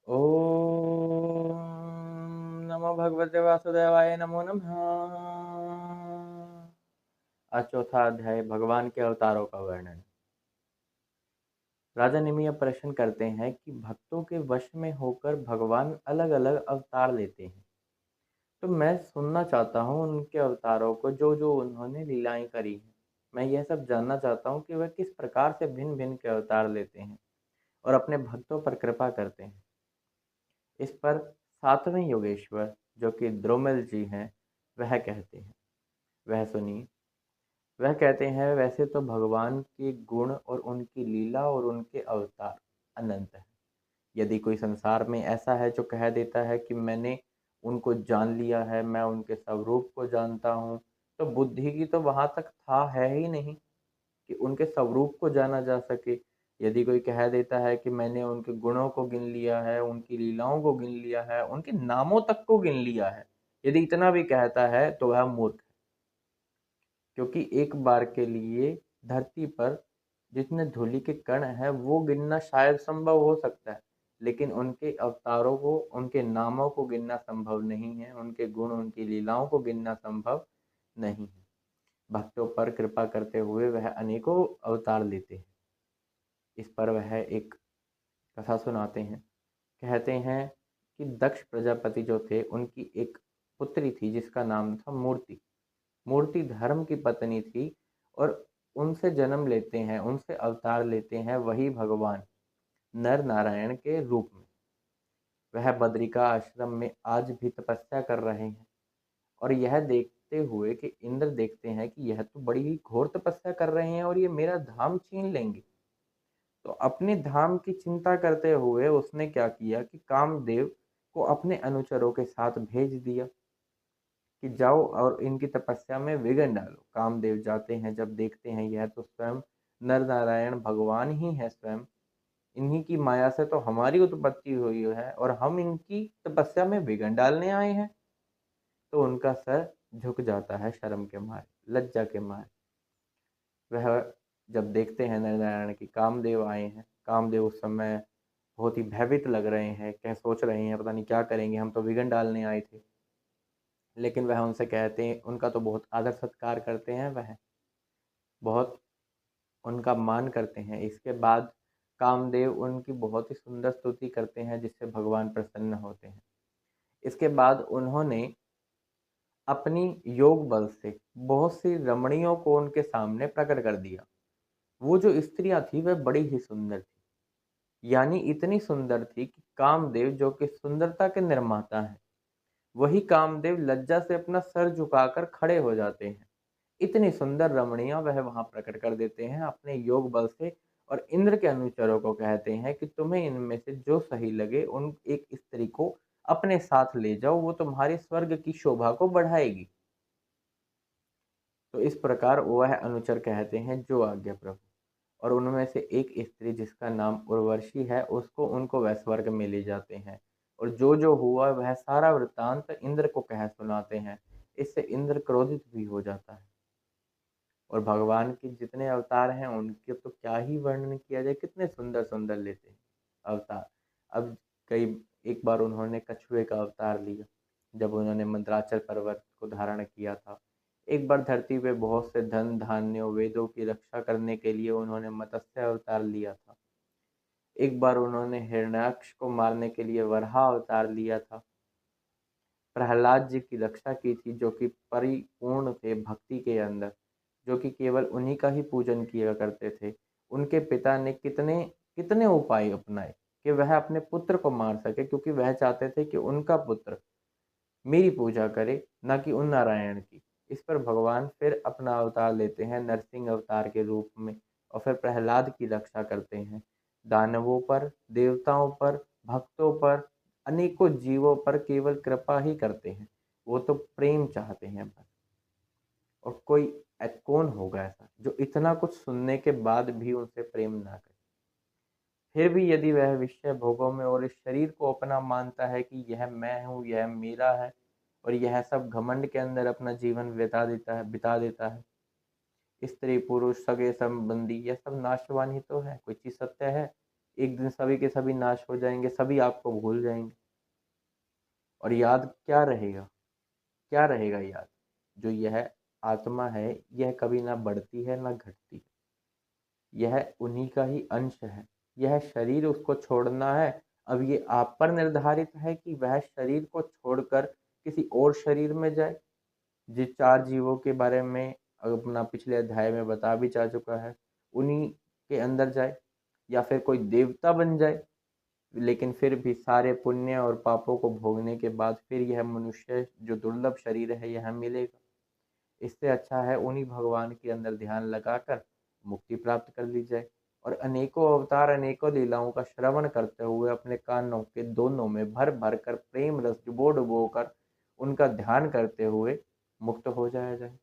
ओम नमो भगवते वासुदेवाय नमो नमः। आज चौथा अध्याय भगवान के अवतारों का वर्णन। राजा निमि अब प्रश्न करते हैं कि भक्तों के वश में होकर भगवान अलग अलग अवतार लेते हैं, तो मैं सुनना चाहता हूँ उनके अवतारों को, जो जो उन्होंने लीलाएं करी हैं। मैं यह सब जानना चाहता हूँ कि वह किस प्रकार से भिन्न भिन्न के अवतार लेते हैं और अपने भक्तों पर कृपा करते हैं। इस पर सातवें योगेश्वर, जो कि द्रोमल जी हैं, वह कहते हैं, वह सुनिए। वह कहते हैं, वैसे तो भगवान के गुण और उनकी लीला और उनके अवतार अनंत है। यदि कोई संसार में ऐसा है जो कह देता है कि मैंने उनको जान लिया है, मैं उनके स्वरूप को जानता हूँ, तो बुद्धि की तो वहां तक था है ही नहीं कि उनके स्वरूप को जाना जा सके। यदि कोई कह देता है कि मैंने उनके गुणों को गिन लिया है, उनकी लीलाओं को गिन लिया है, उनके नामों तक को गिन लिया है, यदि इतना भी कहता है तो वह मूर्ख है। क्योंकि एक बार के लिए धरती पर जितने धूलि के कण हैं वो गिनना शायद संभव हो सकता है, लेकिन उनके अवतारों को, उनके नामों को गिनना संभव नहीं है, उनके गुण, उनकी लीलाओं को गिनना संभव नहीं है। भक्तों पर कृपा करते हुए वह अनेकों अवतार लेते हैं। इस पर वह एक कथा सुनाते हैं। कहते हैं कि दक्ष प्रजापति जो थे, उनकी एक पुत्री थी जिसका नाम था मूर्ति। मूर्ति धर्म की पत्नी थी और उनसे जन्म लेते हैं, उनसे अवतार लेते हैं वही भगवान नर नारायण के रूप में। वह बद्रिका आश्रम में आज भी तपस्या कर रहे हैं और यह देखते हुए कि इंद्र देखते हैं कि यह तो बड़ी ही घोर तपस्या कर रहे हैं और ये मेरा धाम छीन लेंगे, तो अपने धाम की चिंता करते हुए उसने क्या किया कि कामदेव को अपने अनुचरों के साथ भेज दिया कि जाओ और इनकी तपस्या में विघ्न डालो। कामदेव जाते हैं, जब देखते हैं यह तो स्वयं नर नारायण भगवान ही है, स्वयं इन्हीं की माया से तो हमारी उत्पत्ति हुई है और हम इनकी तपस्या में विघ्न डालने आए हैं, तो उनका सर झुक जाता है शर्म के मारे, लज्जा के मारे। वह जब देखते हैं नर नारायण की कामदेव आए हैं, कामदेव उस समय बहुत ही भयभीत लग रहे हैं, क्या सोच रहे हैं, पता नहीं क्या करेंगे, हम तो विघ्न डालने आए थे। लेकिन वह उनसे कहते हैं, उनका तो बहुत आदर सत्कार करते हैं, वह बहुत उनका मान करते हैं। इसके बाद कामदेव उनकी बहुत ही सुंदर स्तुति करते हैं जिससे भगवान प्रसन्न होते हैं। इसके बाद उन्होंने अपनी योग बल से बहुत सी रमणियों को उनके सामने प्रकट कर दिया। वो जो स्त्रियां थी वह बड़ी ही सुंदर थी, यानी इतनी सुंदर थी कि कामदेव, जो कि सुंदरता के निर्माता हैं, वही कामदेव लज्जा से अपना सर झुकाकर खड़े हो जाते हैं। इतनी सुंदर रमणियां वह वहां प्रकट कर देते हैं अपने योग बल से, और इंद्र के अनुचरों को कहते हैं कि तुम्हें इनमें से जो सही लगे उन एक स्त्री को अपने साथ ले जाओ, वो तुम्हारे स्वर्ग की शोभा को बढ़ाएगी। तो इस प्रकार वह अनुचर कहते हैं, जो आज्ञा प्रभु। और उनमें से एक स्त्री जिसका नाम उर्वशी है, उसको उनको वह स्वर्ग में ले जाते हैं और जो जो हुआ वह सारा वृत्तांत इंद्र को कह सुनाते हैं। इससे इंद्र क्रोधित भी हो जाता है। और भगवान के जितने अवतार हैं उनके तो क्या ही वर्णन किया जाए, कितने सुंदर सुंदर लेते हैं अवतार। अब कई एक बार उन्होंने कछुए का अवतार लिया, जब उन्होंने मंदराचल पर्वत को धारण किया था। एक बार धरती पे बहुत से धन धान्यों वेदों की रक्षा करने के लिए उन्होंने मत्स्य अवतार लिया था। एक बार उन्होंने हिरण्याक्ष को मारने के लिए वराह अवतार लिया था। प्रहलाद जी की रक्षा की थी, जो कि परिपूर्ण थे भक्ति के अंदर, जो कि केवल उन्हीं का ही पूजन किया करते थे। उनके पिता ने कितने कितने उपाय अपनाए कि वह अपने पुत्र को मार सके, क्योंकि वह चाहते थे कि उनका पुत्र मेरी पूजा करे, न कि उन नारायण की। इस पर भगवान फिर अपना अवतार लेते हैं नरसिंह अवतार के रूप में, और फिर प्रहलाद की रक्षा करते हैं। दानवों पर, देवताओं पर, भक्तों पर, अनेकों जीवों पर केवल कृपा ही करते हैं। वो तो प्रेम चाहते हैं बस। और कोई कौन होगा ऐसा जो इतना कुछ सुनने के बाद भी उनसे प्रेम ना करे। फिर भी यदि वह विषय भोगों में और इस शरीर को अपना मानता है कि यह मैं हूँ, यह मेरा है, और यह सब घमंड के अंदर अपना जीवन बिता देता है। स्त्री पुरुष सगे संबंधी यह सब नाशवान ही तो है, कोई चीज सत्य है? एक दिन सभी के सभी नाश हो जाएँगे, सभी आपको भूल जाएँगे और याद क्या रहेगा? क्या रहेगा याद? जो यह आत्मा है, यह कभी ना बढ़ती है, ना घटती है। यह उन्हीं का ही अंश है। यह शरीर उसको छोड़ना है, अब ये आप पर निर्धारित है कि वह शरीर को छोड़कर किसी और शरीर में जाए। जिस 4 जीवों के बारे में अपना पिछले अध्याय में बता भी जा चुका है, उन्हीं के अंदर जाए या फिर कोई देवता बन जाए, लेकिन फिर भी सारे पुण्य और पापों को भोगने के बाद फिर यह मनुष्य जो दुर्लभ शरीर है, यह मिलेगा। इससे अच्छा है उन्हीं भगवान के अंदर ध्यान लगाकर मुक्ति प्राप्त कर ली जाए और अनेकों अवतार, अनेकों लीलाओं का श्रवण करते हुए अपने कानों के दोनों में भर-भर कर प्रेम रस डुबो-डुबो कर उनका ध्यान करते हुए मुक्त हो जाया जाए।